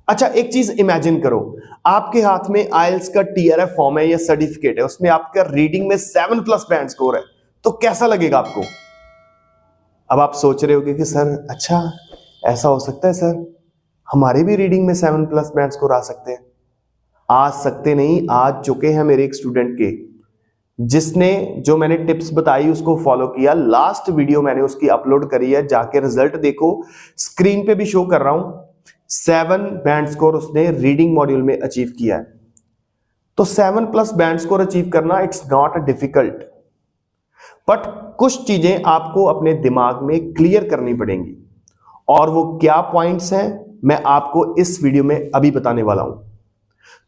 अच्छा, एक चीज इमेजिन करो, आपके हाथ में आइल्स का टीआरएफ फॉर्म है या सर्टिफिकेट है, उसमें आपका रीडिंग में 7+ बैंड स्कोर है, तो कैसा लगेगा आपको? अब आप सोच रहे होगे कि सर अच्छा ऐसा हो सकता है सर, हमारे भी रीडिंग में 7+ बैंड स्कोर आ सकते हैं। आ सकते नहीं, आ चुके हैं मेरे एक स्टूडेंट के, जिसने जो मैंने टिप्स बताई उसको फॉलो किया। लास्ट वीडियो मैंने उसकी अपलोड करी है, जाके रिजल्ट देखो, स्क्रीन पे भी शो कर रहा हूं। 7 बैंड स्कोर उसने रीडिंग मॉड्यूल में अचीव किया है। तो 7+ बैंड स्कोर अचीव करना इट्स नॉट डिफिकल्ट, बट कुछ चीजें आपको अपने दिमाग में क्लियर करनी पड़ेंगी, और वो क्या पॉइंट्स हैं मैं आपको इस वीडियो में अभी बताने वाला हूं।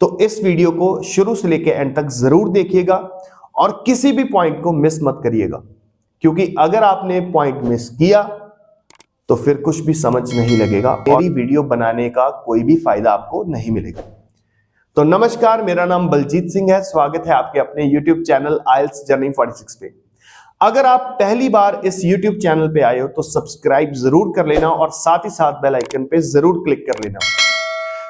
तो इस वीडियो को शुरू से लेकर एंड तक जरूर देखिएगा और किसी भी पॉइंट को मिस मत करिएगा, क्योंकि अगर आपने पॉइंट मिस किया तो फिर कुछ भी समझ नहीं लगेगा, मेरी वीडियो बनाने का कोई भी फायदा आपको नहीं मिलेगा। तो नमस्कार, मेरा नाम बलजीत सिंह है, स्वागत है आपके अपने YouTube चैनल आइल्स जर्नी 46 पे। अगर आप पहली बार इस YouTube चैनल पे आए हो तो सब्सक्राइब जरूर कर लेना और साथ ही साथ बेल आइकन पे जरूर क्लिक कर लेना,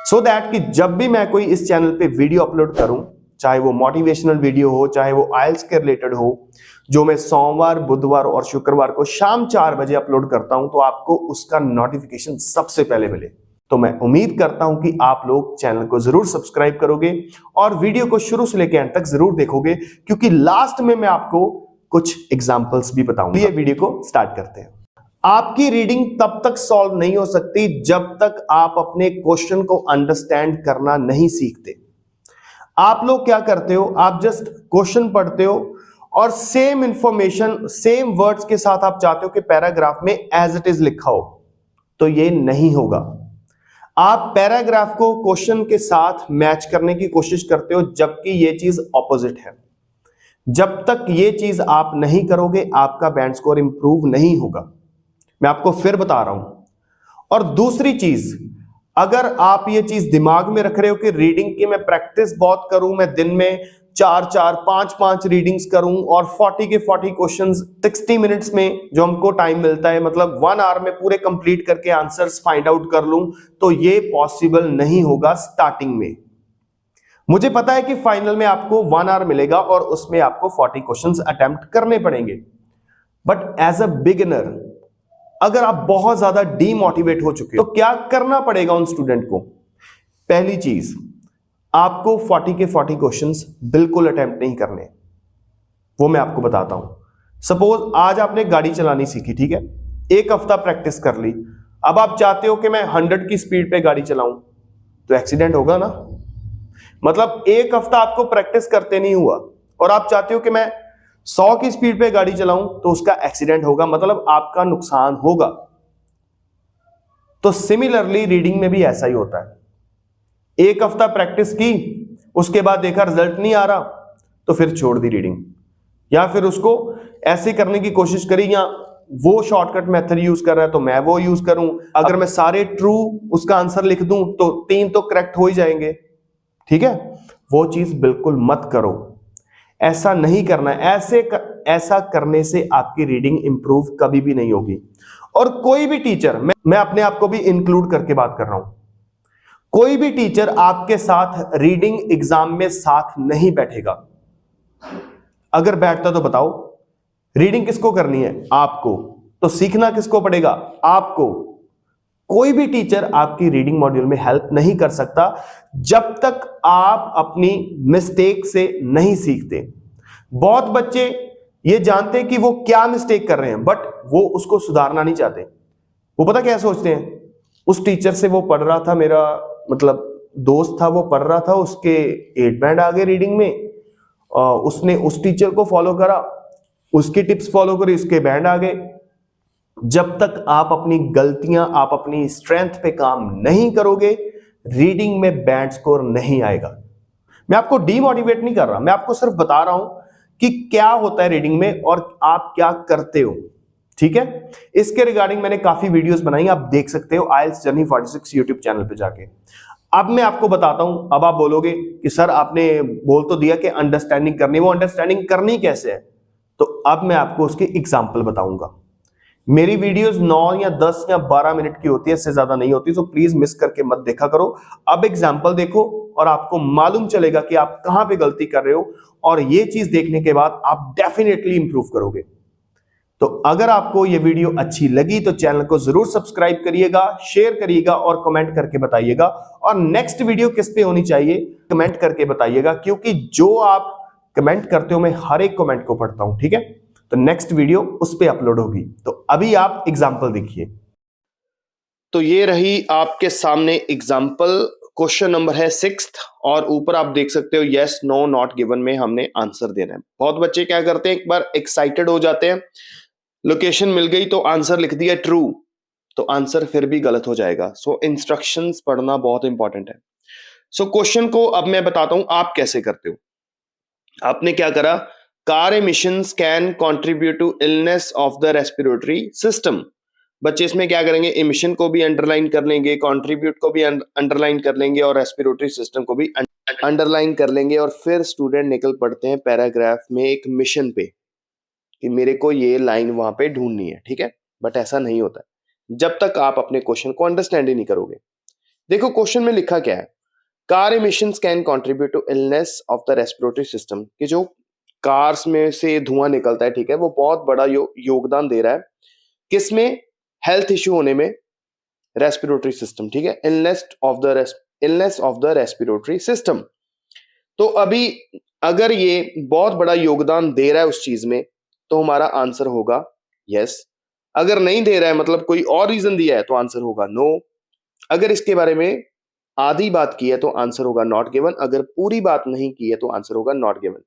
सो दैट कि जब भी मैं कोई इस चैनल पे वीडियो अपलोड करूं, चाहे वो मोटिवेशनल वीडियो हो, चाहे वो आइल्स के रिलेटेड हो, जो मैं सोमवार, बुधवार और शुक्रवार को शाम 4 बजे अपलोड करता हूं, तो आपको उसका नोटिफिकेशन सबसे पहले मिले। तो मैं उम्मीद करता हूं कि आप लोग चैनल को जरूर सब्सक्राइब करोगे और वीडियो को शुरू से लेकर एंड तक जरूर देखोगे, क्योंकि लास्ट में मैं आपको कुछ एग्जाम्पल्स भी बताऊंगा। ये वीडियो को स्टार्ट करते हैं। आपकी रीडिंग तब तक सॉल्व नहीं हो सकती जब तक आप अपने क्वेश्चन को अंडरस्टैंड करना नहीं सीखते। आप लोग क्या करते हो, आप जस्ट क्वेश्चन पढ़ते हो और सेम इंफॉर्मेशन सेम वर्ड्स के साथ आप चाहते हो कि पैराग्राफ में एज इट इज लिखा हो, तो ये नहीं होगा। आप पैराग्राफ को क्वेश्चन के साथ मैच करने की कोशिश करते हो, जबकि ये चीज ऑपोजिट है। जब तक ये चीज आप नहीं करोगे आपका बैंड स्कोर इंप्रूव नहीं होगा, मैं आपको फिर बता रहा हूं। और दूसरी चीज, अगर आप ये चीज दिमाग में रख रहे हो कि रीडिंग की मैं प्रैक्टिस बहुत करूं, मैं दिन में 4-4, 5-5 रीडिंग्स करूं और 40 के 40 क्वेश्चंस 60 मिनट्स में जो हमको टाइम मिलता है, मतलब 1 आवर में पूरे कंप्लीट करके आंसर्स फाइंड आउट कर लूं, तो ये पॉसिबल नहीं होगा स्टार्टिंग में। मुझे पता है कि फाइनल में आपको 1 आवर मिलेगा और उसमें आपको 40 क्वेश्चंस अटेम्प्ट करने पड़ेंगे, बट एज अ बिगिनर अगर आप बहुत ज्यादा डीमोटिवेट हो चुके हो तो क्या करना पड़ेगा उन स्टूडेंट को? पहली चीज, आपको 40 के 40 क्वेश्चंस बिल्कुल अटेम्प्ट नहीं करने, वो मैं आपको बताता हूं। सपोज आज आपने गाड़ी चलानी सीखी, ठीक है, 1 हफ्ता प्रैक्टिस कर ली। अब आप चाहते हो कि मैं 100 की स्पीड पे गाड़ी चलाऊं, तो एक्सीडेंट होगा ना। मतलब 1 हफ्ता आपको प्रैक्टिस करते नहीं हुआ और आप चाहते हो कि मैं 100 की स्पीड पे गाड़ी चलाऊं, तो उसका एक्सीडेंट होगा, मतलब आपका नुकसान होगा। तो सिमिलरली रीडिंग में भी ऐसा ही होता है। 1 हफ्ता प्रैक्टिस की, उसके बाद देखा रिजल्ट नहीं आ रहा, तो फिर छोड़ दी रीडिंग, या फिर उसको ऐसे करने की कोशिश करी, या वो शॉर्टकट मेथड यूज कर रहा है तो मैं वो यूज करूं। अगर मैं सारे ट्रू उसका आंसर लिख दूं तो 3 तो करेक्ट हो ही जाएंगे, ठीक है। वो चीज बिल्कुल मत करो, ऐसा नहीं करना है। ऐसा करने से आपकी रीडिंग इंप्रूव कभी भी नहीं होगी। और कोई भी टीचर, मैं अपने आप को भी इंक्लूड करके बात कर रहा हूं, कोई भी टीचर आपके साथ रीडिंग एग्जाम में साथ नहीं बैठेगा। अगर बैठता तो बताओ, रीडिंग किसको करनी है? आपको। तो सीखना किसको पड़ेगा? आपको। कोई भी टीचर आपकी रीडिंग मॉड्यूल में हेल्प नहीं कर सकता जब तक आप अपनी मिस्टेक से नहीं सीखते। बहुत बच्चे ये जानते हैं कि वो क्या मिस्टेक कर रहे हैं, बट वो उसको सुधारना नहीं चाहते। वो पता क्या सोचते हैं, उस टीचर से वो पढ़ रहा था, मेरा मतलब दोस्त था, वो पढ़ रहा था, उसके 8 बैंड आ गए रीडिंग में, उसने उस टीचर को फॉलो करा, उसकी टिप्स फॉलो करी, उसके बैंड आ गए। जब तक आप अपनी गलतियां, आप अपनी स्ट्रेंथ पे काम नहीं करोगे, रीडिंग में बैंड स्कोर नहीं आएगा। मैं आपको डीमोटिवेट नहीं कर रहा, मैं आपको सिर्फ बता रहा हूं कि क्या होता है रीडिंग में और आप क्या करते हो, ठीक है। इसके रिगार्डिंग मैंने काफी वीडियोस बनाई, आप देख सकते हो आइल्स जर्नी 46 यूट्यूब चैनल पे जाके। अब मैं आपको बताता हूं। अब आप बोलोगे कि सर आपने बोल तो दिया कि अंडरस्टैंडिंग करनी, वो अंडरस्टैंडिंग करनी कैसे है? तो अब मैं आपको उसकी एग्जाम्पल बताऊंगा। मेरी वीडियोस 9 या 10 या 12 मिनट की होती है, इससे ज्यादा नहीं होती, तो प्लीज मिस करके मत देखा करो। अब एग्जाम्पल देखो और आपको मालूम चलेगा कि आप कहां पे गलती कर रहे हो, और ये चीज देखने के बाद आप डेफिनेटली इंप्रूव करोगे। तो अगर आपको ये वीडियो अच्छी लगी तो चैनल को जरूर सब्सक्राइब करिएगा, शेयर करिएगा और कमेंट करके बताइएगा। और नेक्स्ट वीडियो किस पे होनी चाहिए कमेंट करके बताइएगा, क्योंकि जो आप कमेंट करते हो मैं हर एक कमेंट को पढ़ता हूं, ठीक है। तो नेक्स्ट वीडियो उस पे अपलोड होगी। तो अभी आप एग्जांपल देखिए। तो ये रही आपके सामने एग्जांपल, क्वेश्चन नंबर है 6th, और ऊपर आप देख सकते हो यस नो नॉट गिवन में हमने आंसर देना है। बहुत बच्चे क्या करते हैं, एक बार एक्साइटेड हो जाते हैं, लोकेशन मिल गई तो आंसर लिख दिया ट्रू, तो आंसर फिर भी गलत हो जाएगा। सो इंस्ट्रक्शंस पढ़ना बहुत इंपॉर्टेंट है। सो क्वेश्चन को अब मैं बताता हूं आप कैसे करते हो। आपने क्या करा, car emissions can contribute to illness of the respiratory system. बच्चे इसमें क्या करेंगे, एमिशन को भी अंडरलाइन कर लेंगे, कंट्रीब्यूट को भी अंडरलाइन कर लेंगे और रेस्पिरेटरी सिस्टम को भी अंडरलाइन कर लेंगे। और फिर स्टूडेंट निकल पड़ते हैं पैराग्राफ में एक मिशन पे कि मेरे को ये लाइन वहां पे ढूंढनी है, ठीक है। बट ऐसा नहीं होता जब तक आप अपने क्वेश्चन को अंडरस्टैंड ही नहीं करोगे। देखो क्वेश्चन में लिखा क्या है, car emissions can contribute to illness of the respiratory system, कि जो कार्स में से धुआं निकलता है, ठीक है, वो बहुत बड़ा योगदान दे रहा है किसमें, हेल्थ इश्यू होने में, रेस्पिरेटरी सिस्टम, ठीक है, illness of the respiratory system. तो अभी अगर ये बहुत बड़ा योगदान दे रहा है उस चीज में, तो हमारा आंसर होगा यस। अगर नहीं दे रहा है, मतलब कोई और रीजन दिया है, तो आंसर होगा नो। अगर इसके बारे में आधी बात की है तो आंसर होगा नॉट गिवन, अगर पूरी बात नहीं की है तो आंसर होगा नॉट गिवन।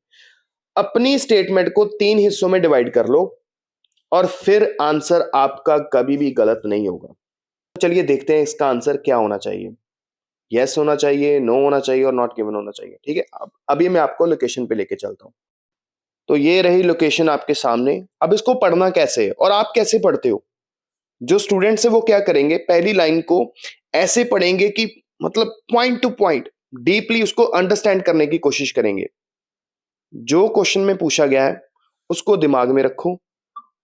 अपनी स्टेटमेंट को 3 हिस्सों में डिवाइड कर लो और फिर आंसर आपका कभी भी गलत नहीं होगा। चलिए देखते हैं इसका आंसर क्या होना चाहिए, यस होना चाहिए, नो होना चाहिए और नॉट गिवन होना चाहिए, ठीक है। अब अभी मैं आपको लोकेशन पे लेके चलता हूं। तो ये रही लोकेशन आपके सामने। अब इसको पढ़ना कैसे है और आप कैसे पढ़ते हो, जो स्टूडेंट्स है वो क्या करेंगे, पहली लाइन को ऐसे पढ़ेंगे कि मतलब पॉइंट टू पॉइंट डीपली उसको अंडरस्टैंड करने की कोशिश करेंगे। जो क्वेश्चन में पूछा गया है उसको दिमाग में रखो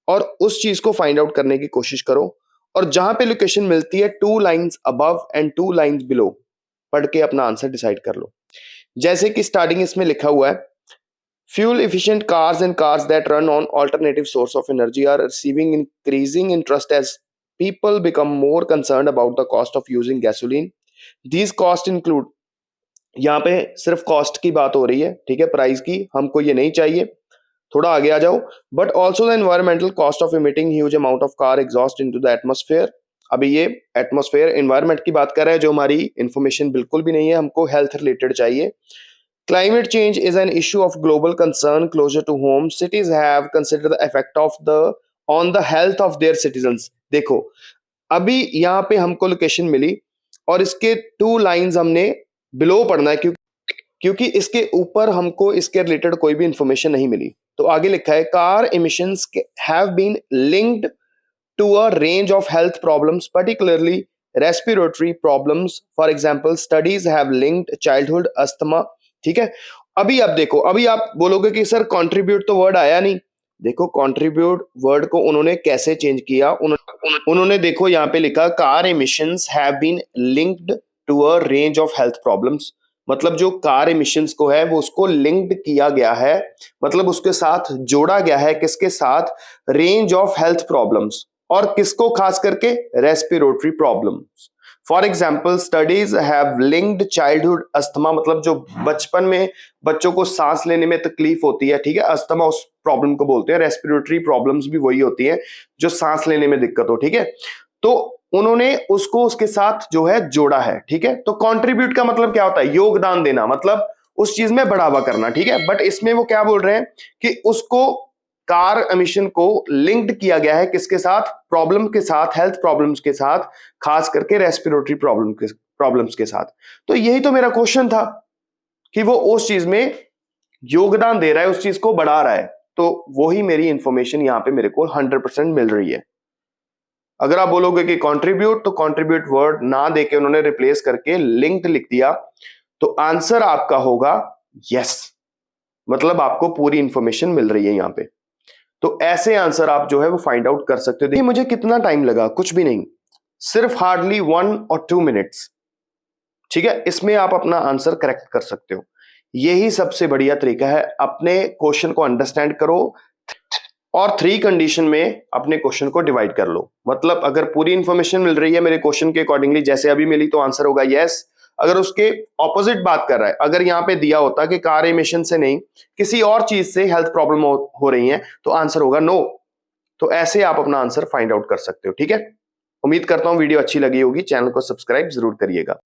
और उस चीज को फाइंड आउट करने की कोशिश करो। और जहां पे लोकेशन मिलती है 2 lines above and 2 lines below पढ़ के अपना आंसर डिसाइड कर लो। जैसे कि स्टार्टिंग इसमें लिखा हुआ है, fuel efficient cars and cars that run on alternative source of energy are receiving increasing interest as people become more concerned about the cost of using gasoline. These costs include, यहाँ पे सिर्फ cost की बात हो रही है, ठीक है, प्राइस की, हमको ये नहीं चाहिए, थोड़ा आगे आ जाओ। But also the environmental cost of emitting huge amount of car exhaust into the atmosphere. अभी ये एटमॉस्फेयर एनवायरमेंट की बात कर रहा है, जो हमारी इंफॉर्मेशन बिल्कुल भी नहीं है, हमको हेल्थ रिलेटेड चाहिए। Climate change is an issue of global concern closer to home. Cities have considered the effect of on the health of their citizens. देखो अभी यहाँ पे हमको लोकेशन मिली और इसके 2 लाइंस हमने बिलो पढ़ना है, क्योंकि इसके ऊपर हमको इसके रिलेटेड कोई भी इंफॉर्मेशन नहीं मिली। तो आगे लिखा है, car emissions have been linked to a range of health problems, particularly respiratory problems. For example, studies have linked childhood asthma, ठीक है। अभी आप देखो, अभी आप बोलोगे कि सर कंट्रीब्यूट तो वर्ड आया नहीं। देखो कंट्रीब्यूट वर्ड को उन्होंने कैसे चेंज किया, उन्होंने देखो यहाँ पे लिखा car emissions have been linked to a range of health problems. मतलब जो कार एमिशंस को है वो उसको लिंक्ड किया गया है, मतलब उसके साथ जोड़ा गया है, किसके साथ, रेंज ऑफ हेल्थ प्रॉब्लम्स। और किसको खास करके, respiratory problems. For example studies have linked childhood asthma, मतलब जो बचपन में बच्चों को सांस लेने में तकलीफ होती है, ठीक है, अस्थमा उस प्रॉब्लम को बोलते हैं। रेस्पिरेटरी प्रॉब्लम्स भी वही होती है जो सांस लेने में दिक्कत हो, ठीक है। तो उन्होंने उसको उसके साथ जो है जोड़ा है, ठीक है। तो कंट्रीब्यूट का मतलब क्या होता है, योगदान देना, मतलब उस चीज में बढ़ावा करना, ठीक है। बट इसमें वो क्या बोल रहे हैं कि उसको कार एमिशन को लिंक्ड किया गया है किसके साथ, प्रॉब्लम के साथ, हेल्थ प्रॉब्लम्स के साथ, खास करके रेस्पिरेटरी प्रॉब्लम्स के साथ। तो यही तो मेरा क्वेश्चन था कि वो उस चीज में योगदान दे रहा है, उस चीज को बढ़ा रहा है। तो वही मेरी इंफॉर्मेशन यहाँ पे मेरे को 100% मिल रही है। अगर आप बोलोगे कि कंट्रीब्यूट, तो कंट्रीब्यूट वर्ड ना देके उन्होंने रिप्लेस करके लिंक्ड लिख दिया, तो आंसर आपका होगा यस। मतलब आपको पूरी इंफॉर्मेशन मिल रही है यहाँ पे। तो ऐसे आंसर आप जो है वो फाइंड आउट कर सकते हो। देखिए मुझे कितना टाइम लगा, कुछ भी नहीं, सिर्फ हार्डली 1 और 2 मिनट्स। ठीक है, इसमें आप अपना आंसर करेक्ट कर सकते हो। यही सबसे बढ़िया तरीका है, अपने क्वेश्चन को अंडरस्टैंड करो और 3 कंडीशन में अपने क्वेश्चन को डिवाइड कर लो। मतलब अगर पूरी इंफॉर्मेशन मिल रही है मेरे क्वेश्चन के अकॉर्डिंगली जैसे अभी मिली, तो आंसर होगा यस। अगर उसके ऑपोजिट बात कर रहा है, अगर यहां पे दिया होता कि कार एमिशन से नहीं किसी और चीज से हेल्थ प्रॉब्लम हो रही है, तो आंसर होगा नो। तो ऐसे आप अपना आंसर फाइंड आउट कर सकते हो। ठीक है, उम्मीद करता हूं वीडियो अच्छी लगी होगी। चैनल को सब्सक्राइब जरूर करिएगा।